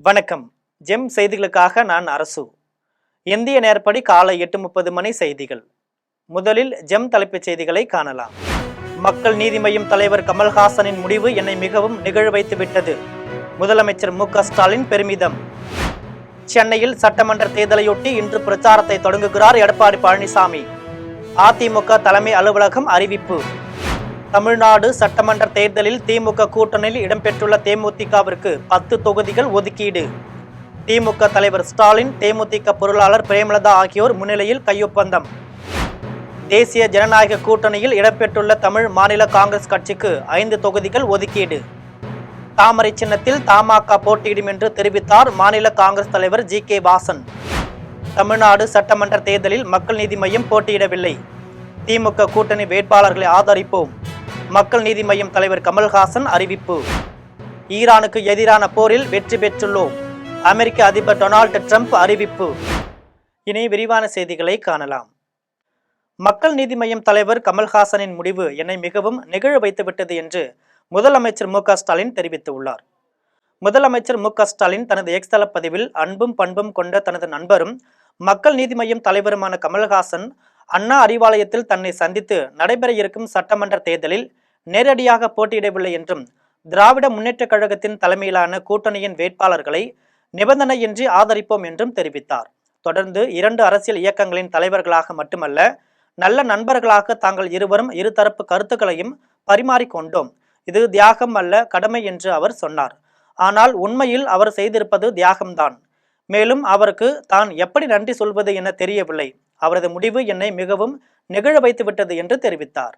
வணக்கம். ஜெம் செய்திகளுக்காக நான் அரசு. இந்திய நேரப்படி காலை 8:30 மணி செய்திகள். முதலில் ஜெம் தலைப்புச் செய்திகளை காணலாம். மக்கள் நீதி மய்யம் தலைவர் கமல்ஹாசனின் முடிவு என்னை மிகவும் நிகழ வைத்து விட்டது. முதலமைச்சர் மு.க. ஸ்டாலின் பெருமிதம். சென்னையில் சட்டமன்ற தேர்தலையொட்டி இன்று பிரச்சாரத்தை தொடங்குகிறார் எடப்பாடி பழனிசாமி. அதிமுக தலைமை அலுவலகம் அறிவிப்பு. தமிழ்நாடு சட்டமன்ற தேர்தலில் திமுக கூட்டணியில் இடம்பெற்றுள்ள தேமுதிகவிற்கு 10 தொகுதிகள் ஒதுக்கீடு. திமுக தலைவர் ஸ்டாலின், தேமுதிக பொருளாளர் பிரேமலதா ஆகியோர் முன்னிலையில் கையொப்பந்தம். தேசிய ஜனநாயக கூட்டணியில் இடம்பெற்றுள்ள தமிழ் மாநில காங்கிரஸ் கட்சிக்கு 5 தொகுதிகள் ஒதுக்கீடு. தாமரை சின்னத்தில் தமாக போட்டியிடும் என்று தெரிவித்தார் மாநில காங்கிரஸ் தலைவர் ஜி.கே. வாசன். தமிழ்நாடு சட்டமன்ற தேர்தலில் மக்கள் நீதி மய்யம் போட்டியிடவில்லை. திமுக கூட்டணி வேட்பாளர்களை ஆதரிப்போம். மக்கள் நீதி மய்யம் தலைவர் கமல்ஹாசன் அறிவிப்பு. ஈரானுக்கு எதிரான போரில் வெற்றி பெற்றுள்ளோம். அமெரிக்க அதிபர் டொனால்டு ட்ரம்ப் அறிவிப்பு. இனி விரிவான செய்திகளை காணலாம். மக்கள் நீதி மய்யம் தலைவர் கமல்ஹாசனின் முடிவு என்னை மிகவும் நெகிழ வைத்துவிட்டது என்று முதலமைச்சர் மு.க. ஸ்டாலின் தெரிவித்துள்ளார். முதலமைச்சர் மு.க. ஸ்டாலின் தனது எக்ஸ் தள பதிவில் அன்பும் பண்பும் கொண்ட தனது நண்பரும் மக்கள் நீதி மய்யம் தலைவருமான கமல்ஹாசன் அண்ணா அறிவாலயத்தில் தன்னை சந்தித்து நடைபெற இருக்கும் சட்டமன்ற தேர்தலில் நேரடியாக போட்டியிடவில்லை என்றும் திராவிட முன்னேற்றக் கழகத்தின் தலைமையிலான கூட்டணியின் வேட்பாளர்களை நிபந்தனையின்றி ஆதரிப்போம் என்றும் தெரிவித்தார். தொடர்ந்து 2 அரசியல் இயக்கங்களின் தலைவர்களாக மட்டுமல்ல, நல்ல நண்பர்களாக தாங்கள் இருவரும் இருதரப்பு கருத்துக்களையும் பரிமாறிக்கொண்டோம். இது தியாகம் அல்ல, கடமை என்று அவர் சொன்னார். ஆனால் உண்மையில் அவர் செய்திருப்பது தியாகம்தான். மேலும் அவருக்கு தான் எப்படி நன்றி சொல்வது என தெரியவில்லை. அவரது முடிவு என்னை மிகவும் நெகிழ வைத்துவிட்டது என்று தெரிவித்தார்.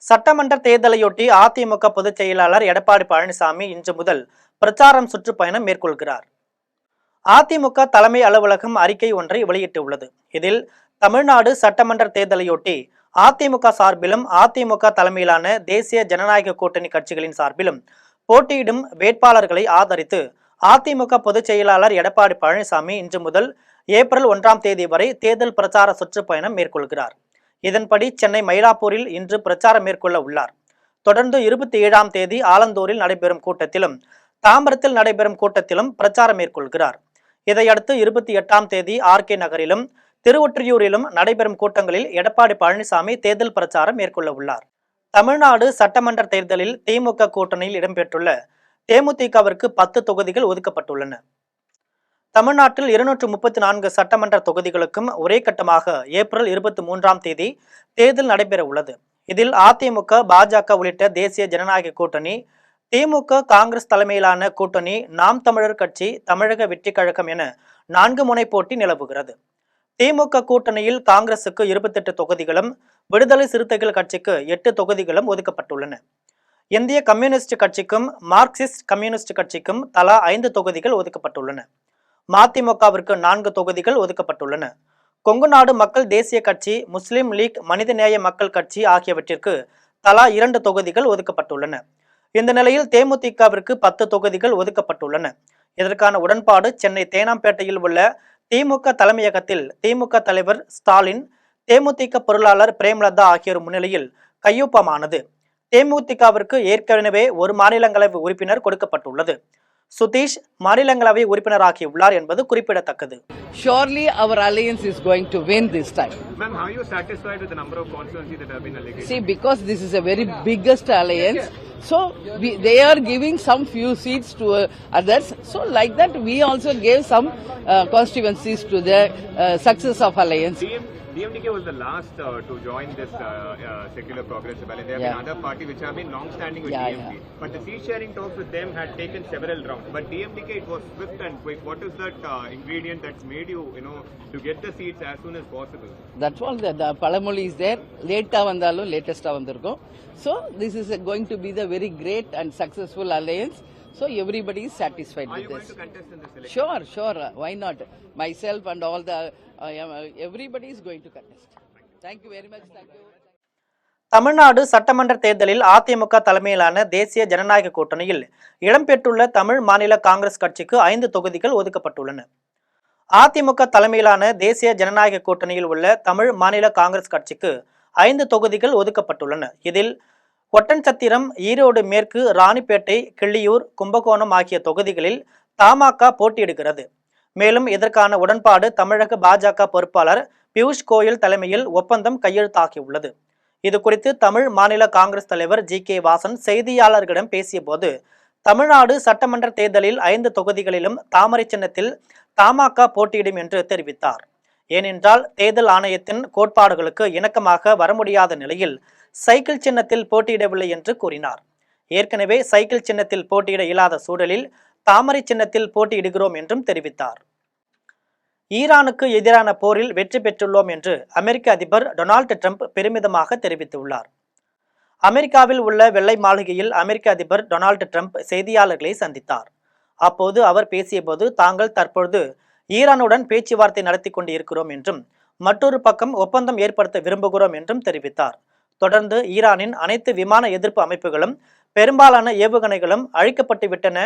சட்டமன்ற தேர்தலையொட்டி அதிமுக பொதுச் செயலாளர் எடப்பாடி பழனிசாமி இன்று முதல் பிரச்சாரம் சுற்றுப்பயணம் மேற்கொள்கிறார். அதிமுக தலைமை அலுவலகம் அறிக்கை ஒன்றை வெளியிட்டுள்ளது. இதில் தமிழ்நாடு சட்டமன்ற தேர்தலையொட்டி அதிமுக சார்பிலும் அதிமுக தலைமையிலான தேசிய ஜனநாயக கூட்டணி கட்சிகளின் சார்பிலும் போட்டியிடும் வேட்பாளர்களை ஆதரித்து அதிமுக பொதுச் செயலாளர் எடப்பாடி பழனிசாமி இன்று முதல் ஏப்ரல் 1ஆம் தேதி வரை தேர்தல் பிரச்சார சுற்றுப்பயணம் மேற்கொள்கிறார். இதன்படி சென்னை மயிலாப்பூரில் இன்று பிரச்சாரம் மேற்கொள்ள உள்ளார். தொடர்ந்து 27ஆம் தேதி ஆலந்தூரில் நடைபெறும் கூட்டத்திலும் தாம்பரத்தில் நடைபெறும் கூட்டத்திலும் பிரச்சாரம் மேற்கொள்கிறார். இதையடுத்து 28ஆம் தேதி ஆர்.கே. நகரிலும் திருவொற்றியூரிலும் நடைபெறும் கூட்டங்களில் எடப்பாடி பழனிசாமி தேர்தல் பிரச்சாரம் மேற்கொள்ள உள்ளார். தமிழ்நாடு சட்டமன்ற தேர்தலில் திமுக கூட்டணியில் இடம்பெற்றுள்ள தேமுதிகவிற்கு 10 தொகுதிகள் ஒதுக்கப்பட்டுள்ளன. தமிழ்நாட்டில் 234 சட்டமன்ற தொகுதிகளுக்கும் ஒரே கட்டமாக ஏப்ரல் 23ஆம் தேதி தேர்தல் நடைபெற உள்ளது. இதில் அதிமுக, பாஜக உள்ளிட்ட தேசிய ஜனநாயக கூட்டணி, திமுக, காங்கிரஸ் தலைமையிலான கூட்டணி, நாம் தமிழர் கட்சி, தமிழக வெற்றி கழகம் என 4 முனை போட்டி நிலவுகிறது. திமுக கூட்டணியில் காங்கிரசுக்கு 28 தொகுதிகளும், விடுதலை சிறுத்தைகள் கட்சிக்கு 8 தொகுதிகளும் ஒதுக்கப்பட்டுள்ளன. இந்திய கம்யூனிஸ்ட் கட்சிக்கும் மார்க்சிஸ்ட் கம்யூனிஸ்ட் கட்சிக்கும் தலா 5 தொகுதிகள் ஒதுக்கப்பட்டுள்ளன. மதிமுகவிற்கு 4 தொகுதிகள் ஒதுக்கப்பட்டுள்ளன. கொங்கு நாடு மக்கள் தேசிய கட்சி, முஸ்லிம் லீக், மனிதநேய மக்கள் கட்சி ஆகியவற்றிற்கு தலா 2 தொகுதிகள் ஒதுக்கப்பட்டுள்ளன. இந்த நிலையில் தேமுதிகவிற்கு 10 தொகுதிகள் ஒதுக்கப்பட்டுள்ளன. இதற்கான உடன்பாடு சென்னை தேனாம்பேட்டையில் உள்ள திமுக தலைமையகத்தில் திமுக தலைவர் ஸ்டாலின், தேமுதிக பொருளாளர் பிரேமலதா ஆகியோர் முன்னிலையில் கையொப்பமானது. தேமுதிகவிற்கு ஏற்கனவே ஒரு மாநிலங்களவை உறுப்பினர் கொடுக்கப்பட்டுள்ளது. சுதீஷ் மாநிலங்களவை உறுப்பினராகியுள்ளார் என்பது குறிப்பிடத்தக்கது. Surely our alliance is going to win this time. Ma'am, how are you satisfied with the number of constituencies that have been allocated? See, because this is a very biggest alliance, so they are giving some few seats to others. So like that, we also gave some constituencies to the success of alliance. DMDK was the last to join this secular progressive alliance. There have been other parties which have been long-standing with DMK. But the seat sharing talks with them had taken several rounds. But DMDK, it was swift and quick. What is that ingredient that's made you, to get the seats as soon as possible? That's all. The Palamoli is there. Late vandalum, latest vandirukkom. So this is going to be the very great and successful alliance. So everybody is satisfied with this. Are you going to contest in this election? Sure. Why not? Myself and all the everybody is going to contest. Thank you very much. Thank you. Tamil Nadu சட்டமன்ற தேர்தலில் அதிமுக தலைமையிலான தேசிய ஜனநாயக கூட்டணியில் இடம்பெற்றுள்ள தமிழ் மாநில காங்கிரஸ் கட்சிக்கு 5 தொகுதிகள் ஒதுக்கப்பட்டுள்ளன. அதிமுக தலைமையிலான தேசிய ஜனநாயக கூட்டணியில் உள்ள தமிழ் மாநில காங்கிரஸ் கட்சிக்கு 5 தொகுதிகள் ஒதுக்கப்பட்டுள்ளன. இதில் ஒட்டன்சத்திரம், ஈரோடு மேற்கு, ராணிப்பேட்டை, கிள்ளியூர், கும்பகோணம் ஆகிய தொகுதிகளில் தமாக போட்டியிடுகிறது. மேலும் இதற்கான உடன்பாடு தமிழக பாஜக பொறுப்பாளர் பியூஷ் கோயல் தலைமையில் ஒப்பந்தம் கையெழுத்தாகியுள்ளது. இது குறித்து தமிழ் மாநில காங்கிரஸ் தலைவர் ஜி.கே. வாசன் செய்தியாளர்களிடம் பேசியபோது, தமிழ்நாடு சட்டமன்ற தேர்தலில் 5 தொகுதிகளிலும் தாமரை சின்னத்தில் தமாக போட்டியிடும் என்று தெரிவித்தார். ஏனென்றால் தேர்தல் ஆணையத்தின் கோட்பாடுகளுக்கு இணக்கமாக வர முடியாத நிலையில் சைக்கிள் சின்னத்தில் போட்டியிடவில்லை என்று கூறினார். ஏற்கனவே சைக்கிள் சின்னத்தில் போட்டியிட இயலாத சூழலில் தாமரை சின்னத்தில் போட்டியிடுகிறோம் என்றும் தெரிவித்தார். ஈரானுக்கு எதிரான போரில் வெற்றி பெற்றுள்ளோம் என்று அமெரிக்க அதிபர் டொனால்டு ட்ரம்ப் பெருமிதமாக தெரிவித்துள்ளார். அமெரிக்காவில் உள்ள வெள்ளை மாளிகையில் அமெரிக்க அதிபர் டொனால்டு ட்ரம்ப் செய்தியாளர்களை சந்தித்தார். அப்போது அவர் பேசியபோது, தாங்கள் தற்பொழுது ஈரானுடன் பேச்சுவார்த்தை நடத்தி கொண்டு இருக்கிறோம் என்றும் மற்றொரு பக்கம் ஒப்பந்தம் ஏற்படுத்த விரும்புகிறோம் என்றும் தெரிவித்தார். தொடர்ந்து ஈரானின் அனைத்து விமான எதிர்ப்பு அமைப்புகளும் பெரும்பாலான ஏவுகணைகளும் அழிக்கப்பட்டு விட்டன.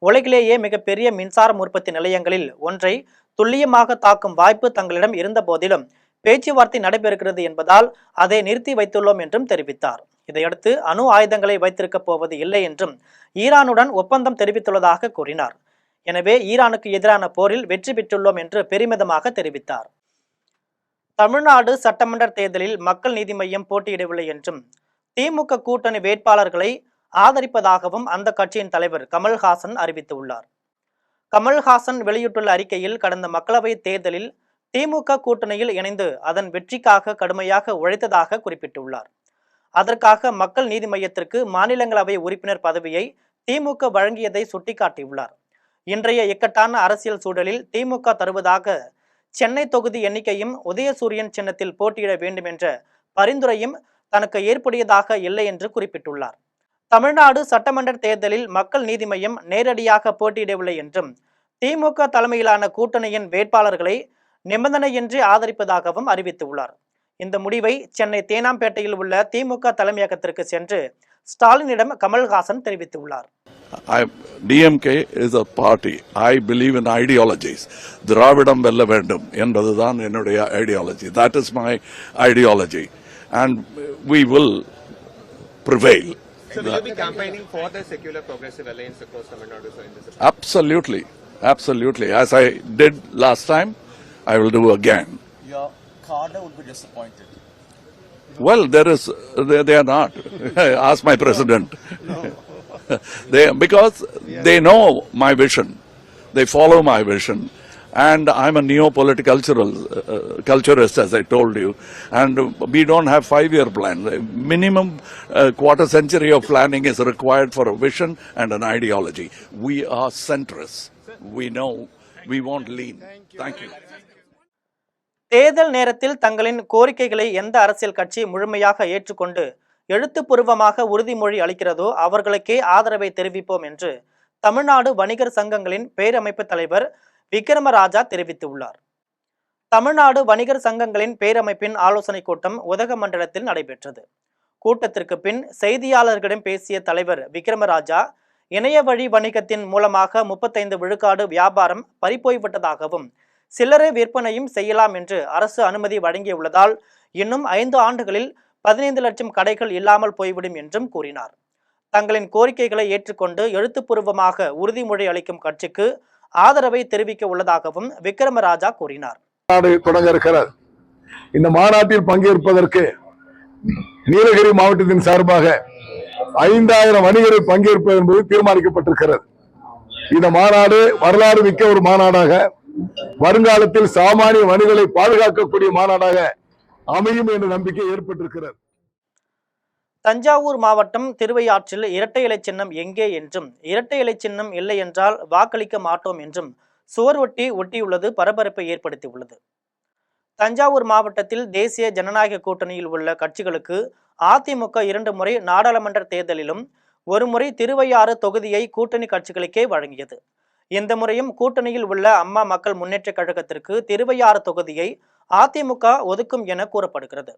உலகிலேயே மிகப்பெரிய மின்சாரம் உற்பத்தி நிலையங்களில் ஒன்றை துல்லியமாக தாக்கும் வாய்ப்பு தங்களிடம் இருந்த போதிலும் பேச்சுவார்த்தை நடைபெறுகிறது என்பதால் அதை நிறுத்தி வைத்துள்ளோம் என்றும் தெரிவித்தார். இதையடுத்து அணு ஆயுதங்களை வைத்திருக்கப் போவது இல்லை என்றும் ஈரானுடன் ஒப்பந்தம் தெரிவித்துள்ளதாக கூறினார். எனவே ஈரானுக்கு எதிரான போரில் வெற்றி பெற்றுள்ளோம் என்று பெருமிதமாக தெரிவித்தார். தமிழ்நாடு சட்டமன்ற தேர்தலில் மக்கள் நீதி மய்யம் போட்டியிடவில்லை என்றும் திமுக கூட்டணி வேட்பாளர்களை ஆதரிப்பதாகவும் அந்த கட்சியின் தலைவர் கமல்ஹாசன் அறிவித்துள்ளார். கமல்ஹாசன் வெளியிட்டுள்ள அறிக்கையில், கடந்த மக்களவைத் தேர்தலில் திமுக கூட்டணியில் இணைந்து அதன் வெற்றிக்காக கடுமையாக உழைத்ததாக குறிப்பிட்டுள்ளார். அதற்காக மக்கள் நீதி மய்யத்திற்கு மாநிலங்களவை உறுப்பினர் பதவியை திமுக வழங்கியதை சுட்டிக்காட்டியுள்ளார். இன்றைய இக்கட்டான அரசியல் சூழலில் திமுக தருவதாக சென்னை தொகுதி எண்ணிக்கையும் உதயசூரியன் சின்னத்தில் போட்டியிட வேண்டும் என்ற பரிந்துரையும் தனக்கு ஏற்புடையதாக இல்லை என்று குறிப்பிட்டுள்ளார். தமிழ்நாடு சட்டமன்ற தேர்தலில் மக்கள் நீதி மய்யம் நேரடியாக போட்டியிடவில்லை என்றும் திமுக தலைமையிலான கூட்டணியின் வேட்பாளர்களை நிபந்தனையின்றி ஆதரிப்பதாகவும் அறிவித்துள்ளார். இந்த முடிவை சென்னை தேனாம்பேட்டையில் உள்ள திமுக தலைமையகத்திற்கு சென்று ஸ்டாலினிடம் கமல்ஹாசன் தெரிவித்துள்ளார். DMK is a party. I believe in ideologies. திராவிடம் வெல்ல வேண்டும் என்பதுதான் என்னுடைய ideology. That is my ideology. And we will prevail. So will you be campaigning for the Secular Progressive Alliance across Tamil Nadu in this? Absolutely. Absolutely. As I did last time, I will do again. Your cadre would be disappointed. Well, they are not. Ask my president. Because they know my vision. They follow my vision. And I'm a culturist, as I told you. And we don't have 5-year plan. Minimum quarter century of planning is required for a vision and an ideology. We are centrists. We know. We won't lean. Thank you. தேர்தல் நேரத்தில் தங்களின் கோரிக்கைகளை எந்த அரசியல் கட்சி முழுமையாக ஏற்றுக்கொண்டு எழுத்துப்பூர்வமாக உறுதிமொழி அளிக்கிறதோ அவர்களுக்கே ஆதரவை தெரிவிப்போம் என்று தமிழ்நாடு வணிகர் சங்கங்களின் பேரமைப்பு தலைவர் விக்ரமராஜா தெரிவித்துள்ளார். தமிழ்நாடு வணிகர் சங்கங்களின் பேரமைப்பின் ஆலோசனை கூட்டம் உதகமண்டலத்தில் நடைபெற்றது. கூட்டத்திற்கு பின் செய்தியாளர்களிடம் பேசிய தலைவர் விக்ரமராஜா, இணைய வழி வணிகத்தின் மூலமாக 35 விழுக்காடு வியாபாரம் பறிபோய்விட்டதாகவும் சில்லறை விற்பனையும் செய்யலாம் என்று அரசு அனுமதி வழங்கியுள்ளதால் இன்னும் 5 ஆண்டுகளில் 15 லட்சம் கடைகள் இல்லாமல் போய்விடும் என்றும் கூறினார். தங்களின் கோரிக்கைகளை ஏற்றுக்கொண்டு எழுத்துப்பூர்வமாக உறுதிமொழி அளிக்கும் கட்சிக்கு ஆதரவை தெரிவிக்க உள்ளதாகவும் விக்ரமராஜா கூறினார். தொடங்க இருக்கிறார். இந்த மாநாட்டில் பங்கேற்பதற்கு நீலகிரி மாவட்டத்தின் சார்பாக 5000 வணிகர்கள் பங்கேற்பது என்பது தீர்மானிக்கப்பட்டிருக்கிறது. இந்த மாநாடு வரலாறு மிக்க ஒரு மாநாடாக, வருங்காலத்தில் சாமானிய வணிகர்களை பாதுகாக்கக்கூடிய மாநாடாக அமையும் என்ற நம்பிக்கை ஏற்பட்டிருக்கிறது. தஞ்சாவூர் மாவட்டம் திருவையாற்றில் இரட்டை இலை சின்னம் எங்கே என்றும், இரட்டை இலை சின்னம் இல்லை என்றால் வாக்களிக்க மாட்டோம் என்றும் சுவர் ஒட்டியுள்ளது பரபரப்பை ஏற்படுத்தியுள்ளது. தஞ்சாவூர் மாவட்டத்தில் தேசிய ஜனநாயக கூட்டணியில் உள்ள கட்சிகளுக்கு அதிமுக 2 முறை நாடாளுமன்ற தேர்தலிலும் 1 முறை திருவையாறு தொகுதியை கூட்டணி கட்சிகளுக்கே வழங்கியது. இந்த முறையும் கூட்டணியில் உள்ள அம்மா மக்கள் முன்னேற்ற கழகத்திற்கு திருவையாறு தொகுதியை அதிமுக ஒதுக்கும் என கூறப்படுகிறது.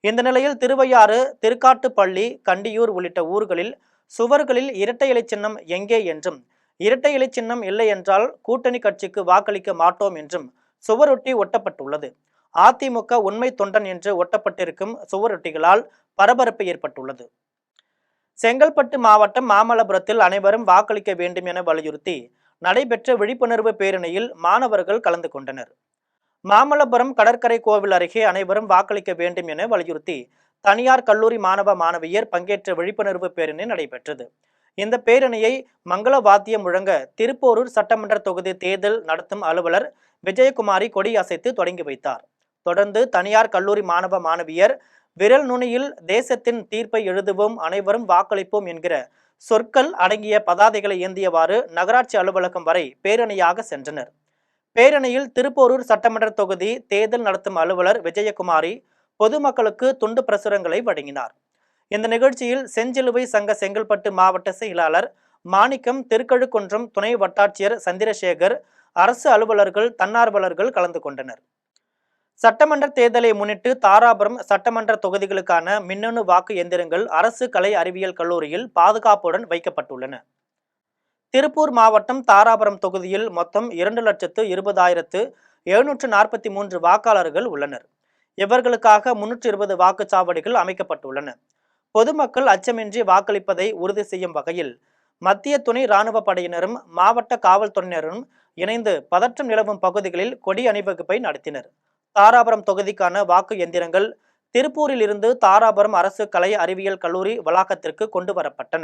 இந்த நிலையில் திருவையாறு, திருக்காட்டுப்பள்ளி, கண்டியூர் உள்ளிட்ட ஊர்களில் சுவர்களில் இரட்டை இலை சின்னம் எங்கே என்றும், இரட்டை இலை சின்னம் இல்லை என்றால் கூட்டணி கட்சிக்கு வாக்களிக்க மாட்டோம் என்றும் சுவரொட்டி ஒட்டப்பட்டுள்ளது. அதிமுக உண்மை தொண்டன் என்று ஒட்டப்பட்டிருக்கும் சுவரொட்டிகளால் பரபரப்பு ஏற்பட்டுள்ளது. செங்கல்பட்டு மாவட்டம் மாமல்லபுரத்தில் அனைவரும் வாக்களிக்க வேண்டும் என வலியுறுத்தி நடைபெற்ற விழிப்புணர்வு பேரணியில் மாணவர்கள் கலந்து கொண்டனர். மாமல்லபுரம் கடற்கரை கோவில் அருகே அனைவரும் வாக்களிக்க வேண்டும் என வலியுறுத்தி தனியார் கல்லூரி மாணவ மாணவியர் பங்கேற்ற விழிப்புணர்வு பேரணி நடைபெற்றது. இந்த பேரணியை மங்கள வாத்தியம் முழங்க திருப்போரூர் சட்டமன்ற தொகுதி தேர்தல் நடத்தும் அலுவலர் விஜயகுமாரி கொடியசைத்து தொடங்கி வைத்தார். தொடர்ந்து தனியார் கல்லூரி மாணவ மாணவியர் விரல் நுனியில் தேசத்தின் தீர்ப்பை எழுதுவோம், அனைவரும் வாக்களிப்போம் என்கிற சொற்கள் அடங்கிய பதாதைகளை ஏந்தியவாறு நகராட்சி அலுவலகம் வரை பேரணியாக சென்றனர். பேரணியில் திருப்போரூர் சட்டமன்ற தொகுதி தேர்தல் நடத்தும் அலுவலர் விஜயகுமாரி பொதுமக்களுக்கு துண்டு பிரசுரங்களை வழங்கினார். இந்த நிகழ்ச்சியில் செஞ்சிலுவை சங்க செங்கல்பட்டு மாவட்ட செயலாளர் மாணிக்கம், திருக்கழுக்குன்றம் துணை வட்டாட்சியர் சந்திரசேகர், அரசு அலுவலர்கள், தன்னார்வலர்கள் கலந்து கொண்டனர். சட்டமன்ற தேர்தலை முன்னிட்டு தாராபுரம் சட்டமன்ற தொகுதிகளுக்கான மின்னணு வாக்கு எந்திரங்கள் அரசு கலை அறிவியல் கல்லூரியில் பாதுகாப்புடன் வைக்கப்பட்டுள்ளன. திருப்பூர் மாவட்டம் தாராபுரம் தொகுதியில் மொத்தம் 2,20,743 வாக்காளர்கள் உள்ளனர். இவர்களுக்காக 320 வாக்குச்சாவடிகள் அமைக்கப்பட்டுள்ளன. பொதுமக்கள் அச்சமின்றி வாக்களிப்பதை உறுதி செய்யும் வகையில் மத்திய துணை ராணுவ படையினரும் மாவட்ட காவல்துறையினரும் இணைந்து பதற்றம் நிலவும் பகுதிகளில் கொடி அணிவகுப்பை நடத்தினர். தாராபுரம் தொகுதிக்கான வாக்கு எந்திரங்கள் திருப்பூரில் இருந்து தாராபுரம் அரசு கலை அறிவியல் கல்லூரி வளாகத்திற்கு கொண்டு வரப்பட்டன.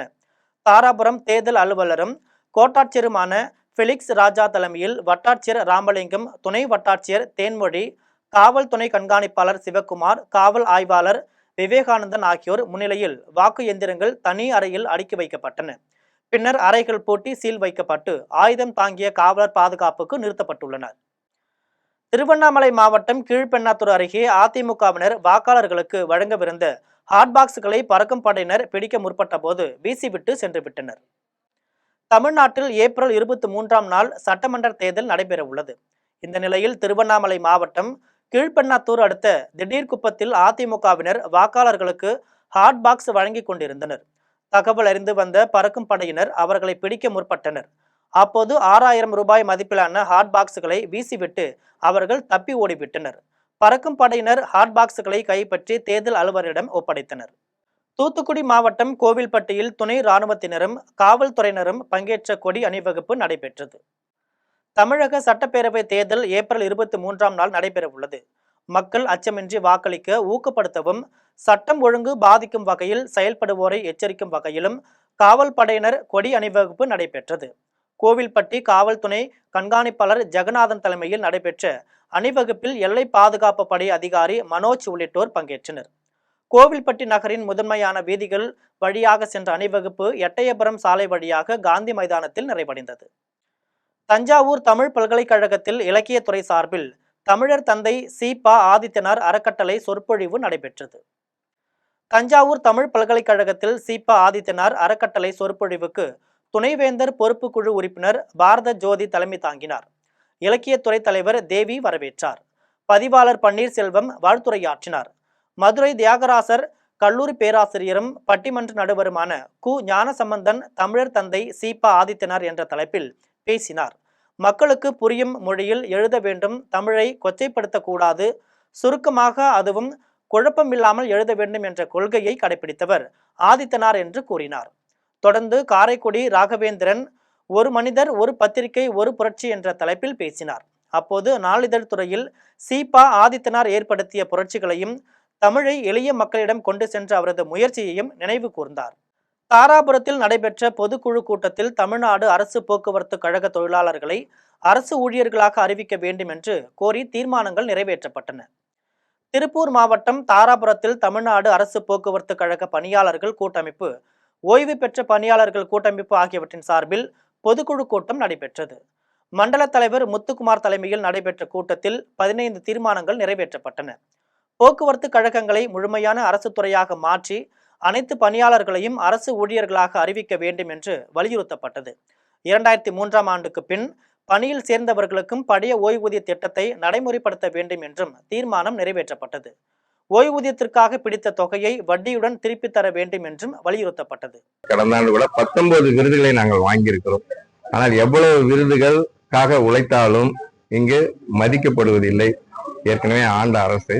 தாராபுரம் தேர்தல் அலுவலரும் கோட்டாட்சியருமான ஃபெலிக்ஸ் ராஜா தலைமையில் வட்டாட்சியர் ராமலிங்கம், துணை வட்டாட்சியர் தேன்மொழி, காவல் துணை கண்காணிப்பாளர் சிவக்குமார், காவல் ஆய்வாளர் விவேகானந்தன் ஆகியோர் முன்னிலையில் வாக்கு எந்திரங்கள் தனி அறையில் அடுக்கி வைக்கப்பட்டன. பின்னர் அறைகள் பூட்டி சீல் வைக்கப்பட்டு ஆயுதம் தாங்கிய காவலர் பாதுகாப்புக்கு நிறுத்தப்பட்டுள்ளனர். திருவண்ணாமலை மாவட்டம் கீழ்பெண்ணாத்தூர் அருகே அதிமுகவினர் வாக்காளர்களுக்கு வழங்கவிருந்த ஹாட்பாக்ஸ்களை பறக்கும் படையினர் பிடிக்க முற்பட்ட போது வீசிவிட்டு சென்று விட்டனர். தமிழ்நாட்டில் ஏப்ரல் 23ஆம் நாள் சட்டமன்ற தேர்தல் நடைபெற உள்ளது. இந்த நிலையில் திருவண்ணாமலை மாவட்டம் கீழ்பெண்ணாத்தூர் அடுத்த திடீர்குப்பத்தில் அதிமுகவினர் வாக்காளர்களுக்கு ஹாட்பாக்ஸ் வழங்கி கொண்டிருந்தனர். தகவல் அறிந்து வந்த பறக்கும் படையினர் அவர்களை பிடிக்க முற்பட்டனர். அப்போது 6,000 ரூபாய் மதிப்பிலான ஹாட்பாக்ஸ்களை வீசிவிட்டு அவர்கள் தப்பி ஓடிவிட்டனர். பறக்கும் படையினர் ஹாட்பாக்ஸ்களை கைப்பற்றி தேர்தல் அலுவலரிடம் ஒப்படைத்தனர். தூத்துக்குடி மாவட்டம் கோவில்பட்டியில் துணை இராணுவத்தினரும் காவல்துறையினரும் பங்கேற்ற கொடி அணிவகுப்பு நடைபெற்றது. தமிழக சட்டப்பேரவை தேர்தல் ஏப்ரல் 23ஆம் நாள் நடைபெற உள்ளது. மக்கள் அச்சமின்றி வாக்களிக்க ஊக்கப்படுத்தவும், சட்டம் ஒழுங்கு பாதிக்கும் வகையில் செயல்படுவோரை எச்சரிக்கும் வகையிலும் காவல் படையினர் கொடி அணிவகுப்பு நடைபெற்றது. கோவில்பட்டி காவல் துணை கண்காணிப்பாளர் ஜெகநாதன் தலைமையில் நடைபெற்ற அணிவகுப்பில் எல்லை பாதுகாப்பு படை அதிகாரி மனோஜ் உள்ளிட்டோர் பங்கேற்றனர். கோவில்பட்டி நகரின் முதன்மையான வீதிகள் வழியாக சென்ற அணிவகுப்பு எட்டயபுரம் சாலை வழியாக காந்தி மைதானத்தில் நிறைவடைந்தது. தஞ்சாவூர் தமிழ் பல்கலைக்கழகத்தில் இலக்கியத்துறை சார்பில் தமிழர் தந்தை சீபா ஆதித்தனார் அறக்கட்டளை சொற்பொழிவு நடைபெற்றது. தஞ்சாவூர் தமிழ் பல்கலைக்கழகத்தில் சீபா ஆதித்தனார் அறக்கட்டளை சொற்பொழிவுக்கு துணைவேந்தர் பொறுப்பு குழு உறுப்பினர் பாரத ஜோதி தலைமை தாங்கினார். இலக்கியத்துறை தலைவர் தேவி வரவேற்றார். பதிவாளர் பன்னீர்செல்வம் வாழ்த்துரையாற்றினார். மதுரை தியாகராசர் கல்லூரி பேராசிரியரும் பட்டிமன்ற நடுவருமான கு ஞானசம்பந்தன் தமிழர் தந்தை சீபா ஆதித்தனார் என்ற தலைப்பில் பேசினார். மக்களுக்கு புரியும் மொழியில் எழுத வேண்டும், தமிழை கொச்சைப்படுத்தக்கூடாது, சுருக்கமாக அதுவும் குழப்பமில்லாமல் எழுத வேண்டும் என்ற கொள்கையை கடைபிடித்தவர் ஆதித்தனார் என்று கூறினார். தொடர்ந்து காரைக்குடி ராகவேந்திரன் ஒரு மனிதர் ஒரு பத்திரிகை ஒரு புரட்சி என்ற தலைப்பில் பேசினார். அப்போது நாளிதழ் துறையில் சீபா ஆதித்தனார் ஏற்படுத்திய புரட்சிகளையும் தமிழை எளிய மக்களிடம் கொண்டு சென்ற அவரது முயற்சியையும் நினைவு கூர்ந்தார். தாராபுரத்தில் நடைபெற்ற பொதுக்குழு கூட்டத்தில் தமிழ்நாடு அரசு போக்குவரத்து கழக தொழிலாளர்களை அரசு ஊழியர்களாக அறிவிக்க வேண்டும் என்று கோரி தீர்மானங்கள் நிறைவேற்றப்பட்டன. திருப்பூர் மாவட்டம் தாராபுரத்தில் தமிழ்நாடு அரசு போக்குவரத்து கழக பணியாளர்கள் கூட்டமைப்பு, ஓய்வு பெற்ற பணியாளர்கள் கூட்டமைப்பு ஆகியவற்றின் சார்பில் பொதுக்குழு கூட்டம் நடைபெற்றது. மண்டல தலைவர் முத்துக்குமார் தலைமையில் நடைபெற்ற கூட்டத்தில் 15 தீர்மானங்கள் நிறைவேற்றப்பட்டன. போக்குவரத்து கழகங்களை முழுமையான அரசு துறையாக மாற்றி அனைத்து பணியாளர்களையும் அரசு ஊழியர்களாக அறிவிக்க வேண்டும் என்று வலியுறுத்தப்பட்டது. 2003ஆம் ஆண்டுக்கு பின் பணியில் சேர்ந்தவர்களுக்கும் பழைய ஓய்வூதிய திட்டத்தை நடைமுறைப்படுத்த வேண்டும் என்றும் தீர்மானம் நிறைவேற்றப்பட்டது. ஓய்வூதியத்திற்காக பிடித்த தொகையை வட்டியுடன் திருப்பி தர வேண்டும் என்றும் வலியுறுத்தப்பட்டது. கடந்த ஆண்டு கூட 19 விருதுகளை நாங்கள் வாங்கியிருக்கிறோம். ஆனால் எவ்வளவு விருதுகளுக்காக உழைத்தாலும் இங்கு மதிக்கப்படுவதில்லை. ஏற்கனவே ஆண்ட அரசு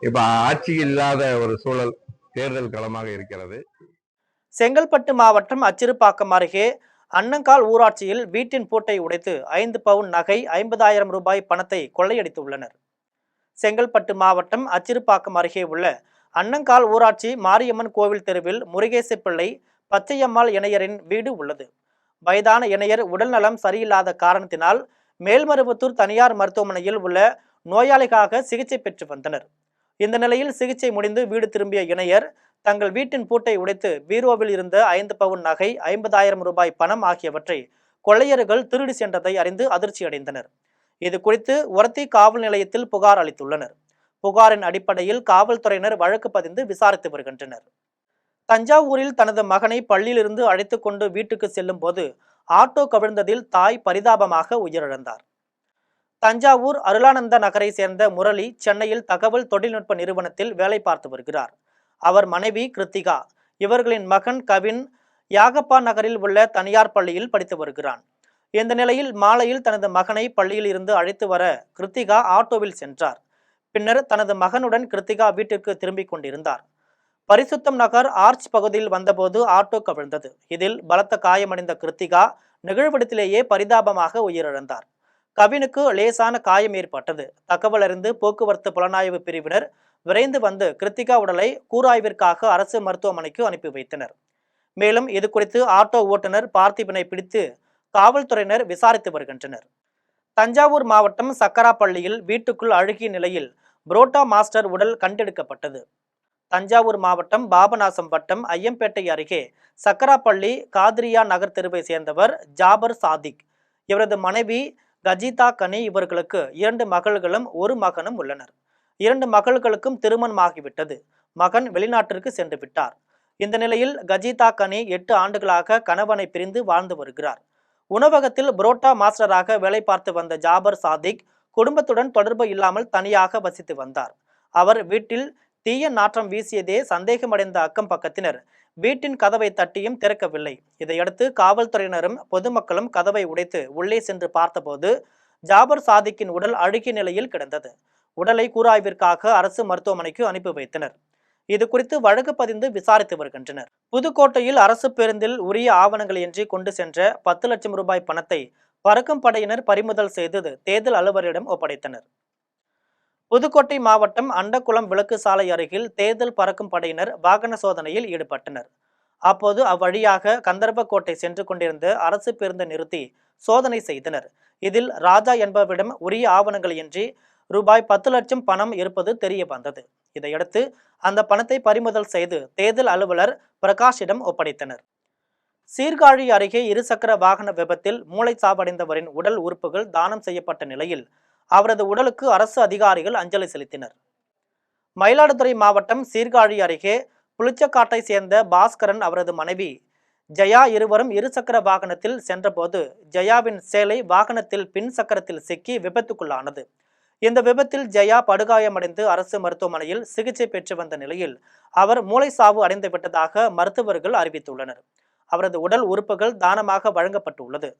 இப்ப ஆட்சி இல்லாத ஒரு சூழல் தேர்தல் களமாக இருக்கிறது. செங்கல்பட்டு மாவட்டம் அச்சிறுபாக்கம் அருகே அன்னங்கால் ஊராட்சியில் வீட்டின் பூட்டை உடைத்து 5 பவுன் நகை 50,000 ரூபாய் பணத்தை கொள்ளையடித்துள்ளனர். செங்கல்பட்டு மாவட்டம் அச்சிறுபாக்கம் அருகே உள்ள அன்னங்கால் ஊராட்சி மாரியம்மன் கோவில் தெருவில் முருகேச பிள்ளை பச்சையம்மாள் இணையரின் வீடு உள்ளது. வயதான இணையர் உடல்நலம் சரியில்லாத காரணத்தினால் மேல்மருவத்தூர் தனியார் மருத்துவமனையில் உள்ள நோயாளிக்காக சிகிச்சை பெற்று வந்தனர். இந்த நிலையில் சிகிச்சை முடிந்து வீடு திரும்பிய இணையர் தங்கள் வீட்டின் பூட்டை உடைத்து பீரோவில் இருந்த 5 பவுன் நகை 50,000 ரூபாய் பணம் ஆகியவற்றை கொள்ளையர்கள் திருடி சென்றதை அறிந்து அதிர்ச்சி அடைந்தனர். இது குறித்து ஒரத்தி காவல் நிலையத்தில் புகார் அளித்துள்ளனர். புகாரின் அடிப்படையில் காவல்துறையினர் வழக்கு பதிந்து விசாரித்து வருகின்றனர். தஞ்சாவூரில் தனது மகனை பள்ளியிலிருந்து அழைத்து கொண்டு வீட்டுக்கு செல்லும் போது ஆட்டோ கவிழ்ந்ததில் தாய் பரிதாபமாக உயிரிழந்தார். தஞ்சாவூர் அருளானந்த நகரை சேர்ந்த முரளி சென்னையில் தகவல் தொழில்நுட்ப நிறுவனத்தில் வேலை பார்த்து வருகிறார். அவர் மனைவி கிருத்திகா, இவர்களின் மகன் கவின் யாகப்பா நகரில் உள்ள தனியார் பள்ளியில் படித்து வருகிறான். இந்த நிலையில் மாலையில் தனது மகனை பள்ளியில் இருந்து அழைத்து வர கிருத்திகா ஆட்டோவில் சென்றார். பின்னர் தனது மகனுடன் கிருத்திகா வீட்டிற்கு திரும்பிக் கொண்டிருந்தார். பரிசுத்தம் நகர் ஆர்ச் பகுதியில் வந்தபோது ஆட்டோ கவிழ்ந்தது. இதில் பலத்த காயமடைந்த கிருத்திகா நிகழ்விடத்திலேயே பரிதாபமாக உயிரிழந்தார். கவினுக்கு லேசான காயம் ஏற்பட்டது. தகவல் அறிந்து போக்குவரத்து புலனாய்வு பிரிவினர் விரைந்து வந்து கிருத்திகா உடலை கூராய்விற்காக அரசு மருத்துவமனைக்கு அனுப்பி வைத்தனர். மேலும் இது குறித்து ஆட்டோ ஓட்டுநர் பார்த்திபனை பிடித்து காவல்துறையினர் விசாரித்து வருகின்றனர். தஞ்சாவூர் மாவட்டம் சக்கராப்பள்ளியில் வீட்டுக்குள் அழுகிய நிலையில் புரோட்டா மாஸ்டர் உடல் கண்டெடுக்கப்பட்டது. தஞ்சாவூர் மாவட்டம் பாபநாசம் வட்டம் ஐயம்பேட்டை அருகே சக்கராப்பள்ளி காதிரியா நகர் தெருவை சேர்ந்தவர் ஜாபர் சாதிக். இவரது மனைவி கஜிதா கனி. இவர்களுக்கு 2 மகள்களும் 1 மகனும் உள்ளனர். 2 மகள்களுக்கும் திருமணமாகிவிட்டது. மகன் வெளிநாட்டிற்கு சென்று விட்டார். இந்த நிலையில் கஜிதா கனி 8 ஆண்டுகளாக கணவனை பிரிந்து வாழ்ந்து வருகிறார். உணவகத்தில் புரோட்டா மாஸ்டராக வேலை பார்த்து வந்த ஜாபர் சாதிக் குடும்பத்துடன் தொடர்பு இல்லாமல் தனியாக வசித்து வந்தார். அவர் வீட்டில் தீய நாற்றம் வீசியதே சந்தேகமடைந்த அக்கம் பக்கத்தினர் வீட்டின் கதவை தட்டியும் திறக்கவில்லை. இதையடுத்து காவல்துறையினரும் பொதுமக்களும் கதவை உடைத்து உள்ளே சென்று பார்த்தபோது ஜாபர் சாதிக்கின் உடல் அழுகிய நிலையில் கிடந்தது. உடலை கூராய்விற்காக அரசு மருத்துவமனைக்கு அனுப்பி வைத்தனர். இது குறித்து வழக்கு பதிந்து விசாரித்து வருகின்றனர். புதுக்கோட்டையில் அரசு பேருந்தில் உரிய ஆவணங்கள் இன்றி கொண்டு சென்ற 10 லட்சம் ரூபாய் பணத்தை பறக்கும் படையினர் பறிமுதல் செய்து தேர்தல் அலுவலரிடம் ஒப்படைத்தனர். புதுக்கோட்டை மாவட்டம் அண்டக்குளம் விளக்கு சாலை அருகில் தேர்தல் பறக்கும் படையினர் வாகன சோதனையில் ஈடுபட்டனர். அப்போது அவ்வழியாக கந்தர்பக்கோட்டை சென்று கொண்டிருந்த அரசு பேருந்தை நிறுத்தி சோதனை செய்தனர். இதில் ராஜா என்பவரிடம் உரிய ஆவணங்கள் இன்றி ரூபாய் 10 லட்சம் பணம் இருப்பது தெரிய வந்தது. இதையடுத்து அந்த பணத்தை பறிமுதல் செய்து தேர்தல் அலுவலர் பிரகாஷிடம் ஒப்படைத்தனர். சீர்காழி அருகே 2 சக்கர வாகன விபத்தில் மூளை சாவடைந்தவரின் உடல் உறுப்புகள் தானம் செய்யப்பட்ட நிலையில் அவரது உடலுக்கு அரசு அதிகாரிகள் அஞ்சலி செலுத்தினர். மயிலாடுதுறை மாவட்டம் சீர்காழி அருகே புளிச்சக்காட்டை சேர்ந்த பாஸ்கரன் அவரது மனைவி ஜெயா இருவரும் 2 சக்கர வாகனத்தில் சென்றபோது ஜெயாவின் சேலை வாகனத்தில் பின் சக்கரத்தில் சிக்கி விபத்துக்குள்ளானது. இந்த விபத்தில் ஜெயா படுகாயமடைந்து அரசு மருத்துவமனையில் சிகிச்சை பெற்று வந்த நிலையில் அவர் மூளை சாவு அடைந்து விட்டதாக மருத்துவர்கள் அறிவித்துள்ளனர். அவரது உடல் உறுப்புகள் தானமாக வழங்கப்பட்டுள்ளது.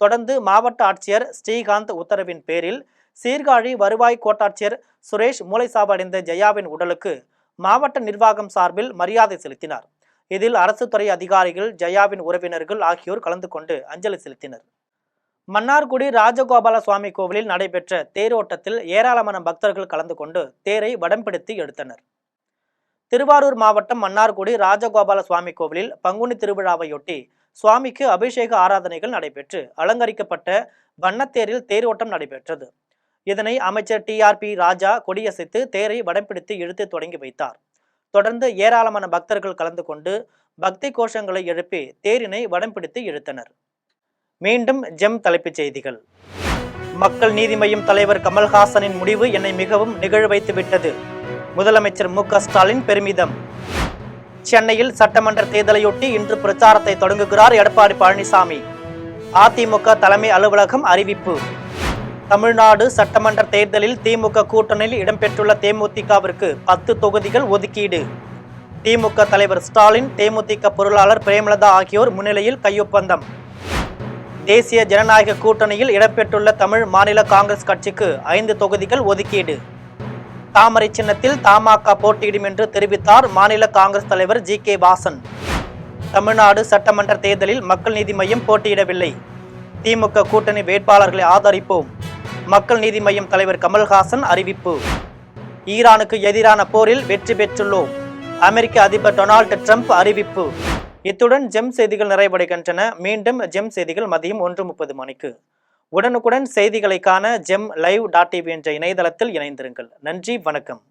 தொடர்ந்து மாவட்ட ஆட்சியர் ஸ்ரீகாந்த் உத்தரவின் பேரில் சீர்காழி வருவாய் கோட்டாட்சியர் சுரேஷ் மூளை சாவு அடைந்த ஜெயாவின் உடலுக்கு மாவட்ட நிர்வாகம் சார்பில் மரியாதை செலுத்தினார். இதில் அரசு துறை அதிகாரிகள், ஜெயாவின் உறவினர்கள் ஆகியோர் கலந்து கொண்டு அஞ்சலி செலுத்தினர். மன்னார்குடி ராஜகோபால சுவாமி கோவிலில் நடைபெற்ற தேரோட்டத்தில் ஏராளமான பக்தர்கள் கலந்து கொண்டு தேரை வடம் பிடித்து எடுத்தனர். திருவாரூர் மாவட்டம் மன்னார்குடி ராஜகோபால சுவாமி கோவிலில் பங்குனி திருவிழாவையொட்டி சுவாமிக்கு அபிஷேக ஆராதனைகள் நடைபெற்று அலங்கரிக்கப்பட்ட வண்ணத்தேரில் தேரோட்டம் நடைபெற்றது. இதனை அமைச்சர் TRP ராஜா கொடியசைத்து தேரை வடம் பிடித்து இழுத்து தொடங்கி வைத்தார். தொடர்ந்து ஏராளமான பக்தர்கள் கலந்து கொண்டு பக்தி கோஷங்களை எழுப்பி தேரினை வடம் பிடித்து இழுத்தனர். மீண்டும் ஜெம் தலைப்புச் செய்திகள். மக்கள் நீதி மய்யம் தலைவர் கமல்ஹாசனின் முடிவு என்னை மிகவும் நிகழ வைத்து விட்டது. முதலமைச்சர் MK ஸ்டாலின் பெருமிதம். சென்னையில் சட்டமன்ற தேர்தலையொட்டி இன்று பிரச்சாரத்தை தொடங்குகிறார் எடப்பாடி பழனிசாமி. அதிமுக தலைமை அலுவலகம் அறிவிப்பு. தமிழ்நாடு சட்டமன்ற தேர்தலில் திமுக கூட்டணியில் இடம்பெற்றுள்ள தேமுதிகவிற்கு 10 தொகுதிகள் ஒதுக்கீடு. திமுக தலைவர் ஸ்டாலின், தேமுதிக பொருளாளர் பிரேமலதா ஆகியோர் முன்னிலையில் கையொப்பந்தம். தேசிய ஜனநாயக கூட்டணியில் இடம்பெற்றுள்ள தமிழ் மாநில காங்கிரஸ் கட்சிக்கு 5 தொகுதிகள் ஒதுக்கீடு. தாமரை சின்னத்தில் தமாக போட்டியிடும் என்று தெரிவித்தார் மாநில காங்கிரஸ் தலைவர் GK வாசன். தமிழ்நாடு சட்டமன்ற தேர்தலில் மக்கள் நீதி மய்யம் போட்டியிடவில்லை. திமுக கூட்டணி வேட்பாளர்களை ஆதரிப்போம். மக்கள் நீதி மய்யம் தலைவர் கமல்ஹாசன் அறிவிப்பு. ஈரானுக்கு எதிரான போரில் வெற்றி பெற்றுள்ளோம். அமெரிக்க அதிபர் டொனால்டு ட்ரம்ப் அறிவிப்பு. இத்துடன் ஜெம் செய்திகள் நிறைவடைகின்றன. மீண்டும் ஜெம் செய்திகள் மதியம் 1:30 மணிக்கு. உடனுக்குடன் செய்திகளை காண GemLive.tv என்ற இணையதளத்தில் இணைந்திருங்கள். நன்றி, வணக்கம்.